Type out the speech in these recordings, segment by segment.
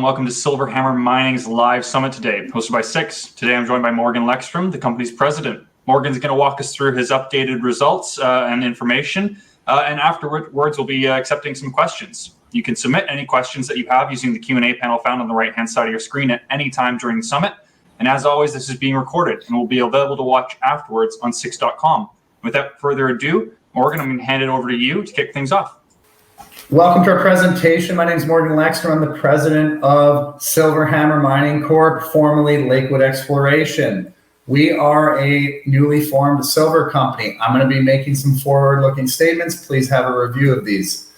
welcome to Silver Hammer Mining's live summit today, hosted by Six. Today I'm joined by Morgan Lekstrom, the company's president. Morgan's going to walk us through his updated results and information, and afterwards we'll be accepting some questions. You can submit any questions that you have using the Q&A panel found on the right-hand side of your screen at any time during the summit. And as always, this is being recorded and will be available to watch afterwards on Six.com. Without further ado, Morgan, I'm going to hand it over to you to kick things off. Welcome to our presentation. My name is Morgan Lekstrom. I'm the president of Silver Hammer Mining Corp, formerly Lakewood Exploration. We are a newly formed silver company. I'm going to be making some forward-looking statements. Please have a review of these.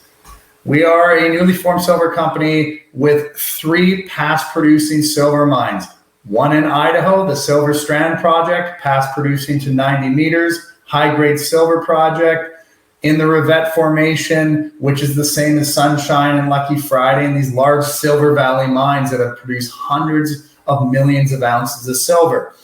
We are a newly formed silver company with 3 past-producing silver mines. One in Idaho, the Silver Strand project, past-producing to 90 meters, high-grade silver project. In the Revette Formation, which is the same as Sunshine and Lucky Friday, and these large Silver Valley mines that have produced hundreds of millions of ounces of silver.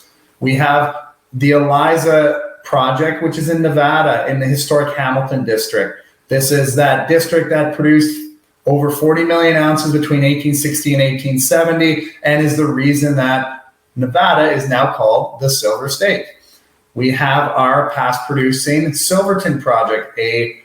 We have the Eliza project, which is in Nevada in the historic Hamilton district. This is that district that produced over 40 million ounces between 1860 and 1870 and is the reason that Nevada is now called the Silver State. We have our past producing Silverton project, a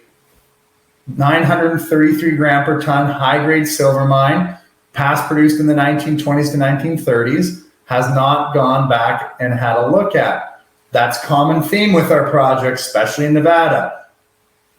933 gram per ton high grade silver mine, past produced in the 1920s to 1930s, has not gone back and had a look at. That's common theme with our projects, especially in Nevada.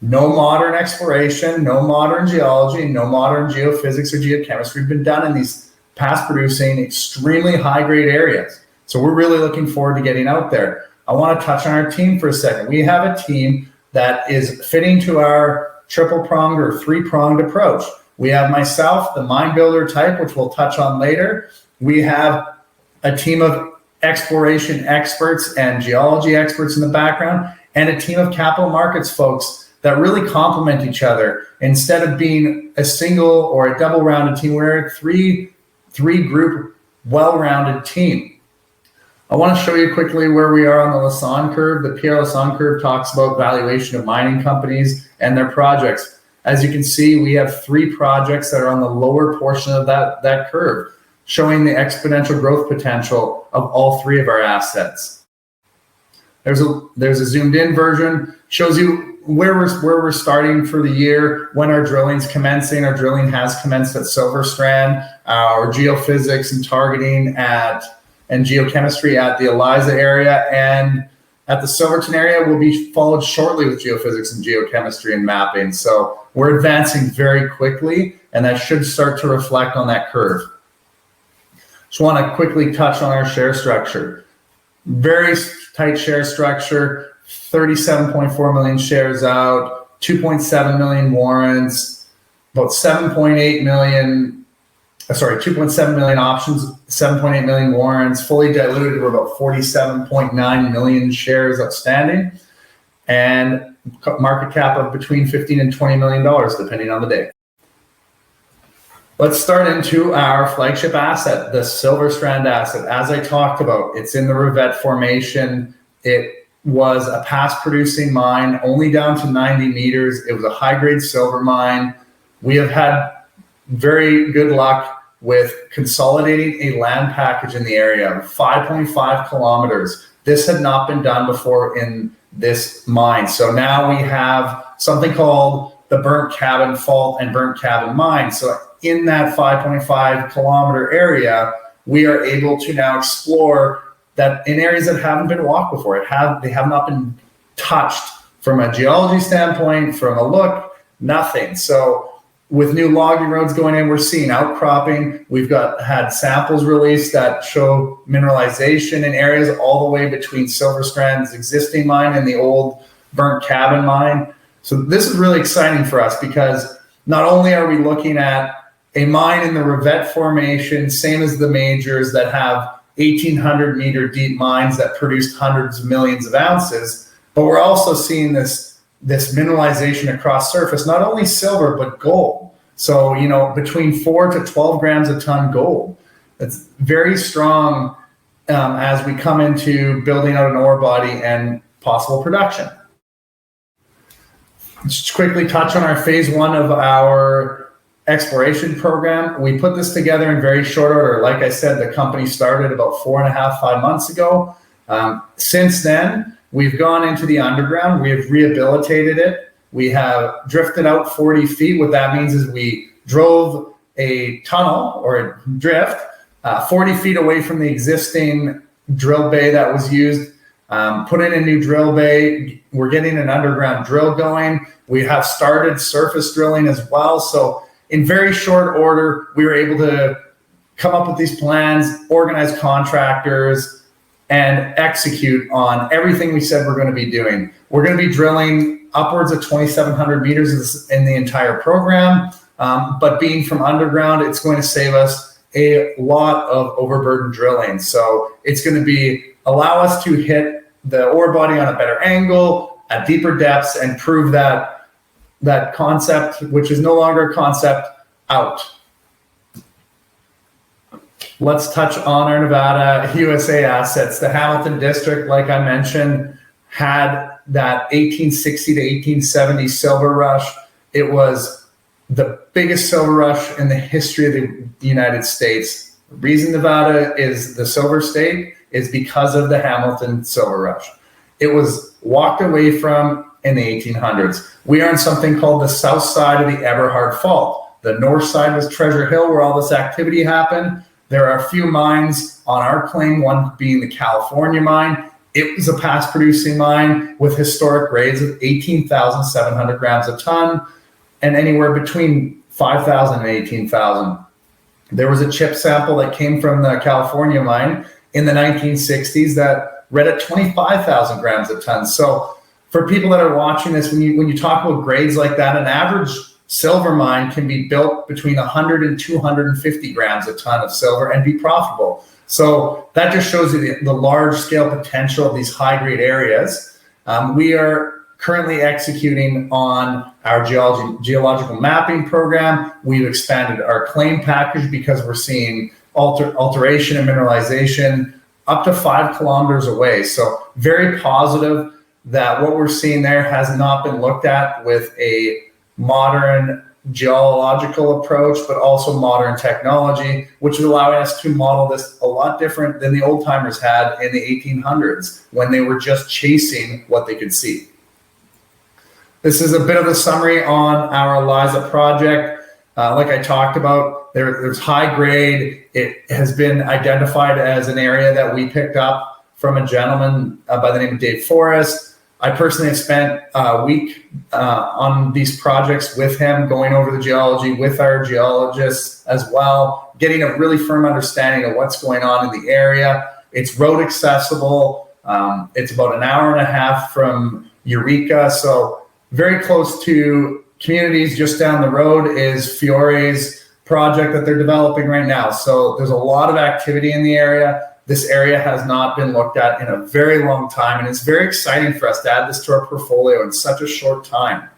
No modern exploration, no modern geology, no modern geophysics or geochemistry have been done in these past producing extremely high grade areas. So we're really looking forward to getting out there. I want to touch on our team for a second. We have a team that is fitting to our triple-pronged or 3-pronged approach. We have myself, the mine builder type, which we'll touch on later. We have a team of exploration experts and geology experts in the background, and a team of capital markets folks that really complement each other. Instead of being a single or a double-rounded team, we're a three-group, well-rounded team. I want to show you quickly where we are on the Lassonde Curve. The PR Lassonde Curve talks about valuation of mining companies and their projects. As you can see, we have 3 projects that are on the lower portion of that curve, showing the exponential growth potential of all 3 of our assets. There's a zoomed in version, shows you where we're starting for the year, when our drilling's commencing. Our drilling has commenced at Silver Strand, our geophysics and targeting and geochemistry at the Eliza area, and at the Silverton area will be followed shortly with geophysics and geochemistry and mapping. So we're advancing very quickly, and that should start to reflect on that curve. Just want to quickly touch on our share structure. Very tight share structure, 37.4 million shares out, 2.7 million warrants, about 2.7 million options, 7.8 million warrants, fully diluted. We're about 47.9 million shares outstanding, and market cap of between $15 and $20 million, depending on the day. Let's start into our flagship asset, the Silver Strand asset. As I talked about, it's in the Revette Formation. It was a past producing mine, only down to 90 meters. It was a high grade silver mine. We have had very good luck with consolidating a land package in the area, 5.5 kilometers. This had not been done before in this mine. So now we have something called the Burnt Cabin Fault and Burnt Cabin Mine. So in that 5.5 kilometer area, we are able to now explore that in areas that haven't been walked before. They have not been touched from a geology standpoint, from a look, nothing. So with new logging roads going in, we're seeing outcropping. We've had samples released that show mineralization in areas all the way between Silver Strand's existing mine and the old Burnt Cabin mine. So this is really exciting for us because not only are we looking at a mine in the Revette Formation, same as the majors that have 1,800 meter deep mines that produced hundreds of millions of ounces, but we're also seeing this mineralization across surface, not only silver, but gold. So, between 4 to 12 grams a ton gold. It's very strong as we come into building out an ore body and possible production. Just quickly touch on our phase 1 of our exploration program. We put this together in very short order. Like I said, the company started about 4.5, 5 months ago. Since then, we've gone into the underground. We have rehabilitated it. We have drifted out 40 feet. What that means is we drove a tunnel or a drift 40 feet away from the existing drill bay that was used, put in a new drill bay. We're getting an underground drill going. We have started surface drilling as well. So in very short order, we were able to come up with these plans, organize contractors, and execute on everything we said we're going to be doing. We're going to be drilling upwards of 2,700 meters in the entire program, but being from underground, it's going to save us a lot of overburden drilling. So it's going to allow us to hit the ore body on a better angle, at deeper depths, and prove that concept, which is no longer a concept, out. Let's touch on our Nevada, USA assets. The Hamilton District, like I mentioned, had that 1860 to 1870 silver rush. It was the biggest silver rush in the history of the United States. The reason Nevada is the silver state is because of the Hamilton silver rush. It was walked away from in the 1800s. We are on something called the south side of the Eberhard Fault. The north side was Treasure Hill, where all this activity happened. There are a few mines on our claim, one being the California mine. It was a past producing mine with historic grades of 18,700 grams a ton and anywhere between 5,000 and 18,000. There was a chip sample that came from the California mine in the 1960s that read at 25,000 grams a ton. So for people that are watching this, when you talk about grades like that, an average silver mine can be built between 100 and 250 grams a ton of silver and be profitable. So that just shows you the large scale potential of these high grade areas. We are currently executing on our geological mapping program. We've expanded our claim package because we're seeing alteration and mineralization up to 5 kilometers away. So very positive that what we're seeing there has not been looked at with a modern geological approach, but also modern technology, which is allowing us to model this a lot different than the old timers had in the 1800s when they were just chasing what they could see. This is a bit of a summary on our Eliza project. Like I talked about, there's high grade. It has been identified as an area that we picked up from a gentleman by the name of Dave Forrest. I personally have spent a week on these projects with him, going over the geology with our geologists as well, getting a really firm understanding of what's going on in the area. It's road accessible. It's about an hour and a half from Eureka. So very close to communities. Just down the road is Fiore's project that they're developing right now. So there's a lot of activity in the area. This area has not been looked at in a very long time, and it's very exciting for us to add this to our portfolio in such a short time.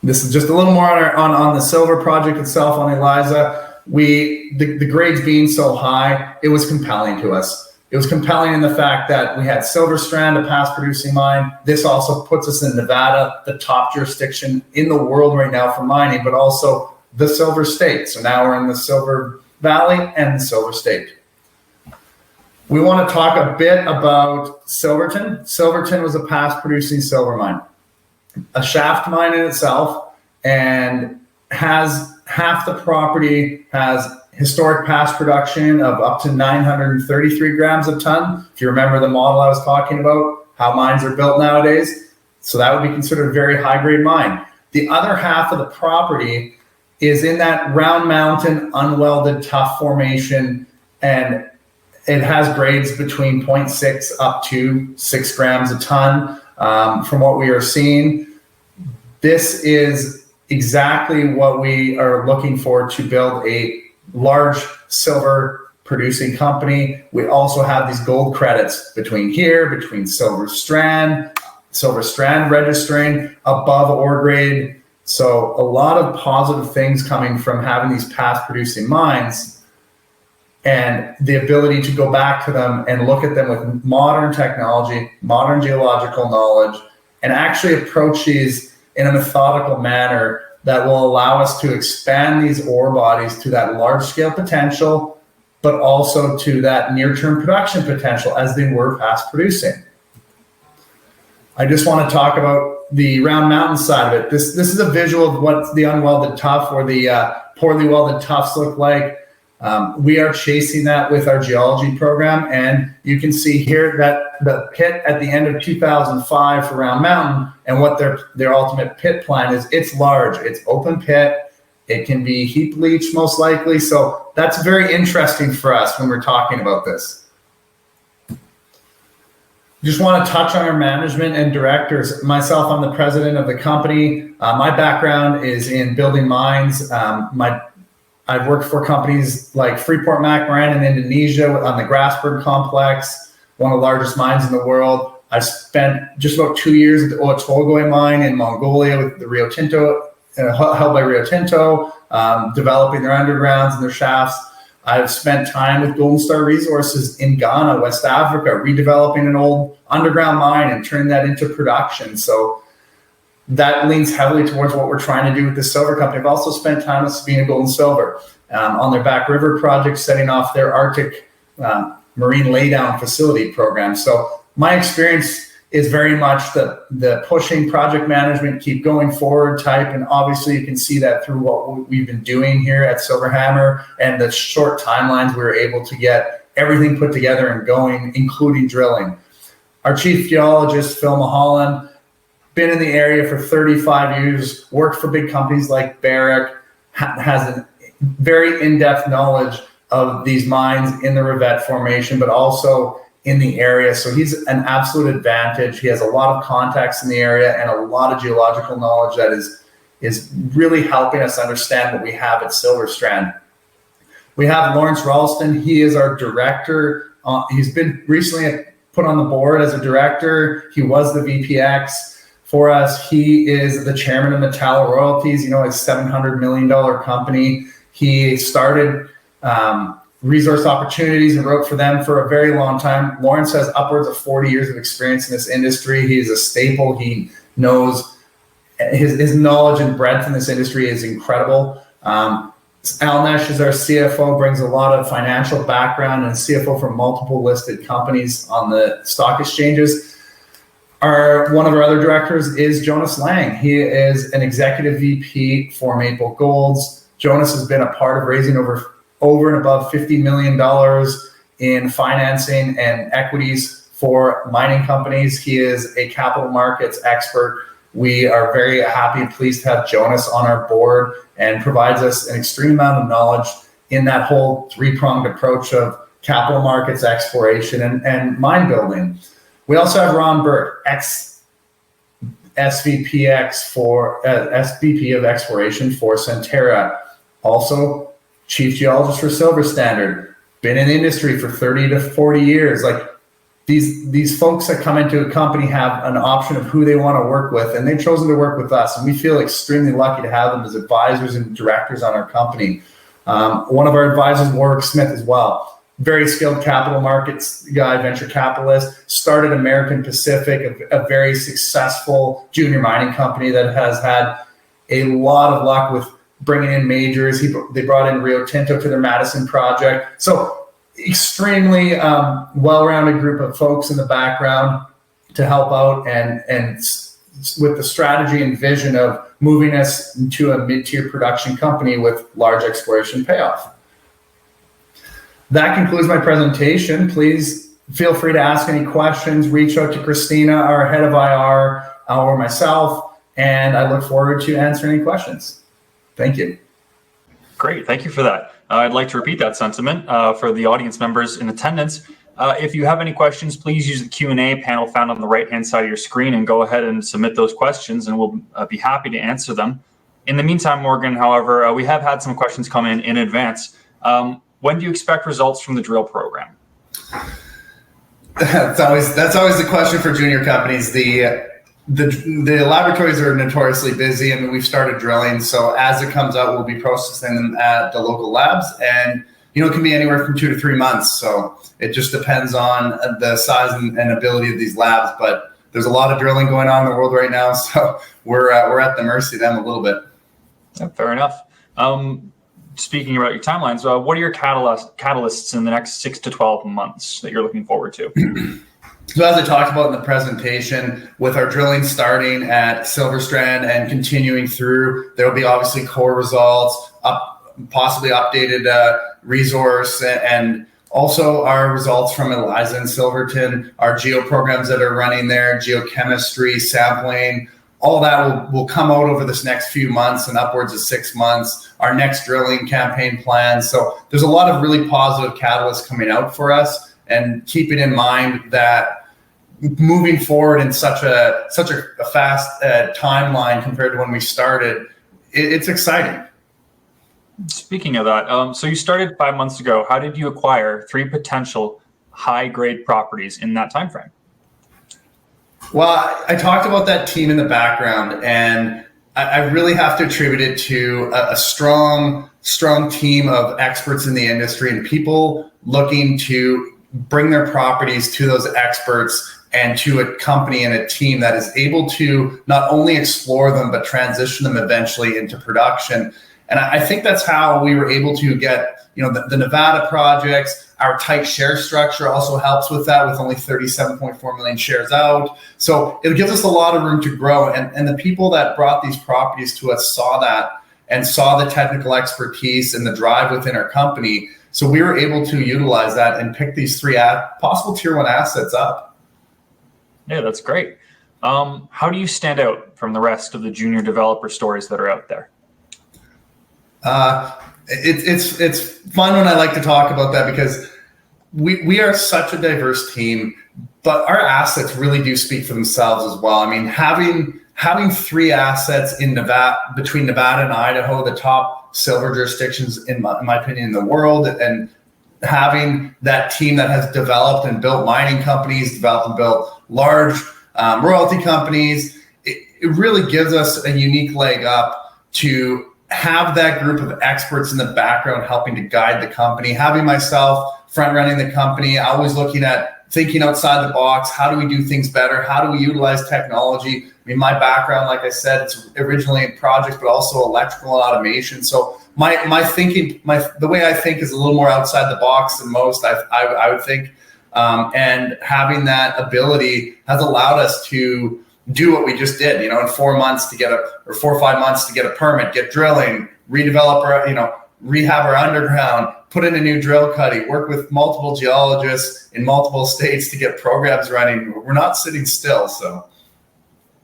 This is just a little more on the silver project itself, on Eliza. The grades being so high, it was compelling to us. It was compelling in the fact that we had Silver Strand, a past producing mine. This also puts us in Nevada, the top jurisdiction in the world right now for mining, but also the silver state. So now we're in the Silver Valley and the Silver State. We want to talk a bit about Silverton. Silverton was a past producing silver mine, a shaft mine in itself, and has half the property has historic past production of up to 933 grams a ton. If you remember the model I was talking about, how mines are built nowadays. So that would be considered a very high grade mine. The other half of the property is in that Round Mountain unwelded tuff formation, and it has grades between 0.6 up to 6 grams a ton. From what we are seeing, this is exactly what we are looking for to build a large silver producing company. We also have these gold credits between Silver Strand registering above ore grade. So a lot of positive things coming from having these past producing mines and the ability to go back to them and look at them with modern technology, modern geological knowledge, and actually approach these in a methodical manner that will allow us to expand these ore bodies to that large scale potential, but also to that near-term production potential as they were past producing. I just want to talk about the Round Mountain side of it. This is a visual of what the unwelded tuff or the poorly welded tuffs look like. We are chasing that with our geology program, and you can see here that the pit at the end of 2005 for Round Mountain and what their ultimate pit plan is. It's large, it's open pit, it can be heap leach most likely, so that's very interesting for us when we're talking about this. Just want to touch on our management and directors. Myself, I'm the president of the company. My background is in building mines. I've worked for companies like Freeport-McMoRan in Indonesia on the Grasberg complex, one of the largest mines in the world. I spent just about 2 years at the Oyu Tolgoi mine in Mongolia with the Rio Tinto, held by Rio Tinto, developing their undergrounds and their shafts. I've spent time with Golden Star Resources in Ghana, West Africa, redeveloping an old underground mine and turning that into production. So that leans heavily towards what we're trying to do with the silver company. I've also spent time with Sabina Gold and Silver on their Back River project, setting off their Arctic marine laydown facility program. So my experience is very much the pushing project management, keep going forward type. And obviously you can see that through what we've been doing here at Silver Hammer and the short timelines we were able to get everything put together and going, including drilling. Our chief geologist, Phil Mulholland, been in the area for 35 years, worked for big companies like Barrick, has a very in-depth knowledge of these mines in the Rivette Formation, but also in the area. So he's an absolute advantage. He has a lot of contacts in the area and a lot of geological knowledge that is really helping us understand what we have at Silver Strand. We have Lawrence Ralston. He is our director. He's been recently put on the board as a director. He was the VPX for us. He is the chairman of Metallo Royalties, a $700 million company. He started Resource Opportunities and wrote for them for a very long time. Lawrence has upwards of 40 years of experience in this industry. He's a staple. He knows his knowledge and breadth in this industry is incredible. Al Nesh is our CFO, brings a lot of financial background and CFO for multiple listed companies on the stock exchanges. One of our other directors is Jonas Lang. He is an executive VP for Maple Golds. Jonas has been a part of raising over and above $50 million in financing and equities for mining companies. He is a capital markets expert. We are very happy and pleased to have Jonas on our board and provides us an extreme amount of knowledge in that whole three-pronged approach of capital markets, exploration, and mine building. We also have Ron Burt, SVP of exploration for Centerra, also chief geologist for Silver Standard, been in the industry for 30 to 40 years. Like these folks that come into a company have an option of who they want to work with, and they've chosen to work with us. And we feel extremely lucky to have them as advisors and directors on our company. One of our advisors, Warwick Smith, as well. Very skilled capital markets guy, venture capitalist, started American Pacific, a very successful junior mining company that has had a lot of luck with bringing in majors. They brought in Rio Tinto to their Madison project. So extremely well-rounded group of folks in the background to help out and with the strategy and vision of moving us into a mid-tier production company with large exploration payoff. That concludes my presentation. Please feel free to ask any questions. Reach out to Christina, our head of IR, or myself, and I look forward to answering any questions. Thank you. Great. Thank you for that. I'd like to repeat that sentiment for the audience members in attendance. If you have any questions, please use the Q&A panel found on the right-hand side of your screen and go ahead and submit those questions, and we'll be happy to answer them. In the meantime, Morgan, however, we have had some questions come in advance. When do you expect results from the drill program? That's always the question for junior companies. The laboratories are notoriously busy. I mean, we've started drilling, so as it comes out, we'll be processing them at the local labs, and it can be anywhere from 2 to 3 months. So it just depends on the size and ability of these labs. But there's a lot of drilling going on in the world right now, so we're at the mercy of them a little bit. Yeah, fair enough. Speaking about your timelines, what are your catalysts in the next 6 to 12 months that you're looking forward to? So as I talked about in the presentation, with our drilling starting at Strand and continuing through, there will be obviously core results, possibly updated resource, and also our results from Eliza and Silverton, our geo programs that are running there, geochemistry, sampling, all that will come out over this next few months and upwards of 6 months, our next drilling campaign plan. So there's a lot of really positive catalysts coming out for us, and keeping in mind that moving forward in such a fast timeline compared to when we started, it's exciting. Speaking of that, so you started 5 months ago. How did you acquire 3 potential high-grade properties in that time frame? Well, I talked about that team in the background, and I really have to attribute it to a strong team of experts in the industry and people looking to bring their properties to those experts and to a company and a team that is able to not only explore them, but transition them eventually into production. And I think that's how we were able to get, the Nevada projects. Our tight share structure also helps with that, with only 37.4 million shares out. So it gives us a lot of room to grow. And the people that brought these properties to us saw that and saw the technical expertise and the drive within our company. So we were able to utilize that and pick these 3 possible tier 1 assets up. Yeah, that's great. How do you stand out from the rest of the junior developer stories that are out there? It's fun when I like to talk about that, because we are such a diverse team, but our assets really do speak for themselves as well. I mean, having 3 assets in Nevada, between Nevada and Idaho, the top silver jurisdictions in my opinion in the world, and having that team that has developed and built mining companies, developed and built large royalty companies, it really gives us a unique leg up to have that group of experts in the background helping to guide the company. Having myself front running the company, always looking at thinking outside the box. How do we do things better? How do we utilize technology? I mean, my background, like I said, it's originally in projects, but also electrical and automation. So my thinking, the way I think is a little more outside the box than most, I would think. And having that ability has allowed us to do what we just did, in 4 months to get 4 or 5 months to get a permit, get drilling, redevelop our, rehab our underground, put in a new drill cuddy, work with multiple geologists in multiple states to get programs running. We're not sitting still. So.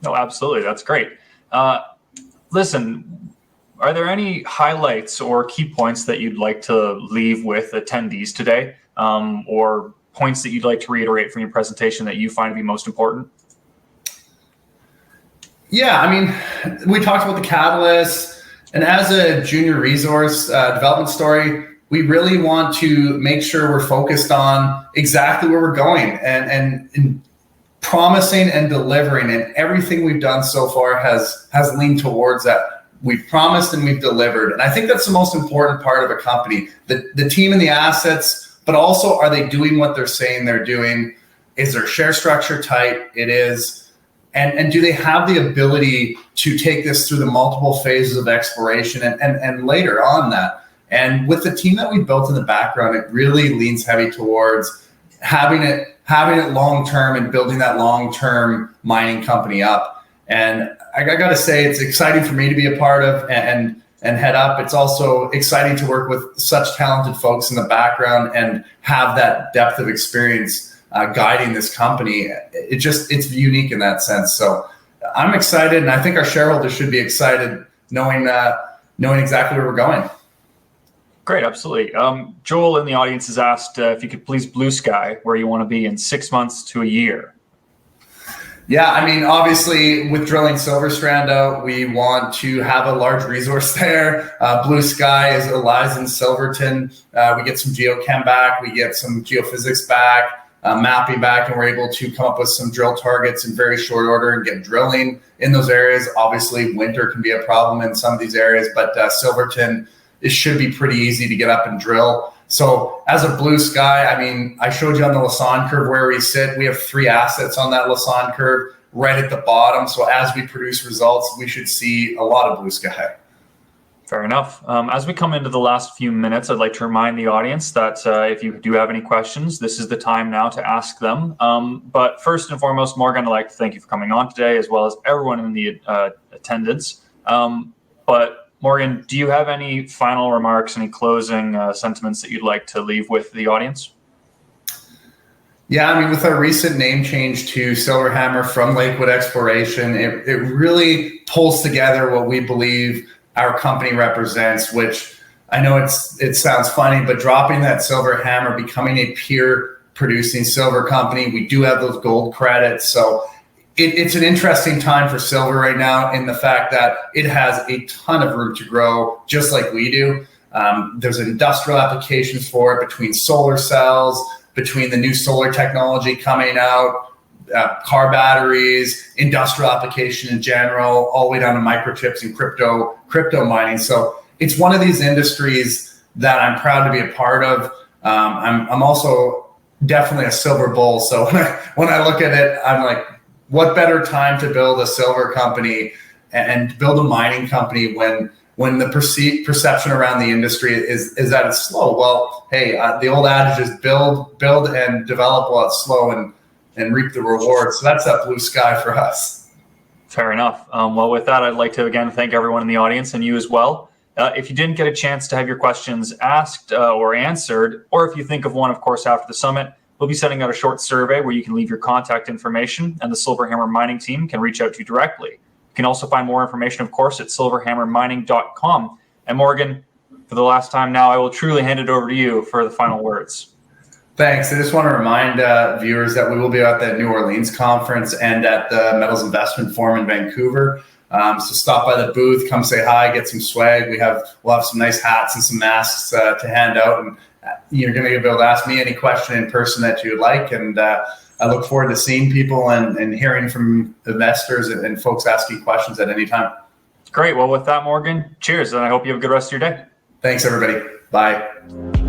No, absolutely. That's great. Listen, are there any highlights or key points that you'd like to leave with attendees today, or points that you'd like to reiterate from your presentation that you find to be most important? Yeah, I mean, we talked about the catalysts, and as a junior resource development story, we really want to make sure we're focused on exactly where we're going and promising and delivering. And everything we've done so far has leaned towards that. We've promised and we've delivered. And I think that's the most important part of a company, the team and the assets, but also, are they doing what they're saying they're doing? Is their share structure tight? It is. And do they have the ability to take this through the multiple phases of exploration and later on that? And with the team that we built in the background, it really leans heavy towards having it long-term and building that long-term mining company up. And I got to say, it's exciting for me to be a part of and head up. It's also exciting to work with such talented folks in the background and have that depth of experience guiding this company. It's unique in that sense. So I'm excited, and I think our shareholders should be excited knowing exactly where we're going. Great, absolutely. Joel in the audience has asked if you could please blue sky where you want to be in 6 months to a year. Yeah, I mean, obviously with drilling Silver Strand out, we want to have a large resource there. Blue sky is Eliza and Silverton. We get some geochem back, we get some geophysics back, mapping back, and we're able to come up with some drill targets in very short order and get drilling in those areas. Obviously, winter can be a problem in some of these areas, but Silverton, it should be pretty easy to get up and drill. So as a blue sky, I mean, I showed you on the Lassonde Curve where we sit. We have 3 assets on that Lassonde Curve right at the bottom. So as we produce results, we should see a lot of blue sky. Fair enough. As we come into the last few minutes, I'd like to remind the audience that if you do have any questions, this is the time now to ask them. But first and foremost, Morgan, I'd like to thank you for coming on today, as well as everyone in the attendance. But Morgan, do you have any final remarks, any closing sentiments that you'd like to leave with the audience? Yeah, I mean, with our recent name change to Silver Hammer from Lakewood Exploration, it really pulls together what we believe our company represents, which I know it sounds funny, but dropping that Silver Hammer, becoming a pure producing silver company, we do have those gold credits. So it's an interesting time for silver right now in the fact that it has a ton of room to grow, just like we do. There's industrial applications for it between solar cells, between the new solar technology coming out, car batteries, industrial application in general, all the way down to microchips and crypto mining. So it's one of these industries that I'm proud to be a part of. I'm also definitely a silver bull. So when I look at it, I'm like, what better time to build a silver company and build a mining company when the perception around the industry is that it's slow? Well, hey, the old adage is build and develop while it's slow and reap the rewards. So that's that blue sky for us. Fair enough. Well, with that, I'd like to again thank everyone in the audience and you as well. If you didn't get a chance to have your questions asked or answered, or if you think of one, of course, after the summit, we'll be sending out a short survey where you can leave your contact information and the Silver Hammer Mining team can reach out to you directly. You can also find more information, of course, at silverhammermining.com. And Morgan, for the last time now, I will truly hand it over to you for the final words. Thanks. I just want to remind viewers that we will be at the New Orleans conference and at the Metals Investment Forum in Vancouver. So stop by the booth, come say hi, get some swag. We'll have some nice hats and some masks to hand out, and you're going to be able to ask me any question in person that you'd like. And I look forward to seeing people and hearing from investors and folks asking questions at any time. Great. Well, with that, Morgan, cheers, and I hope you have a good rest of your day. Thanks, everybody. Bye.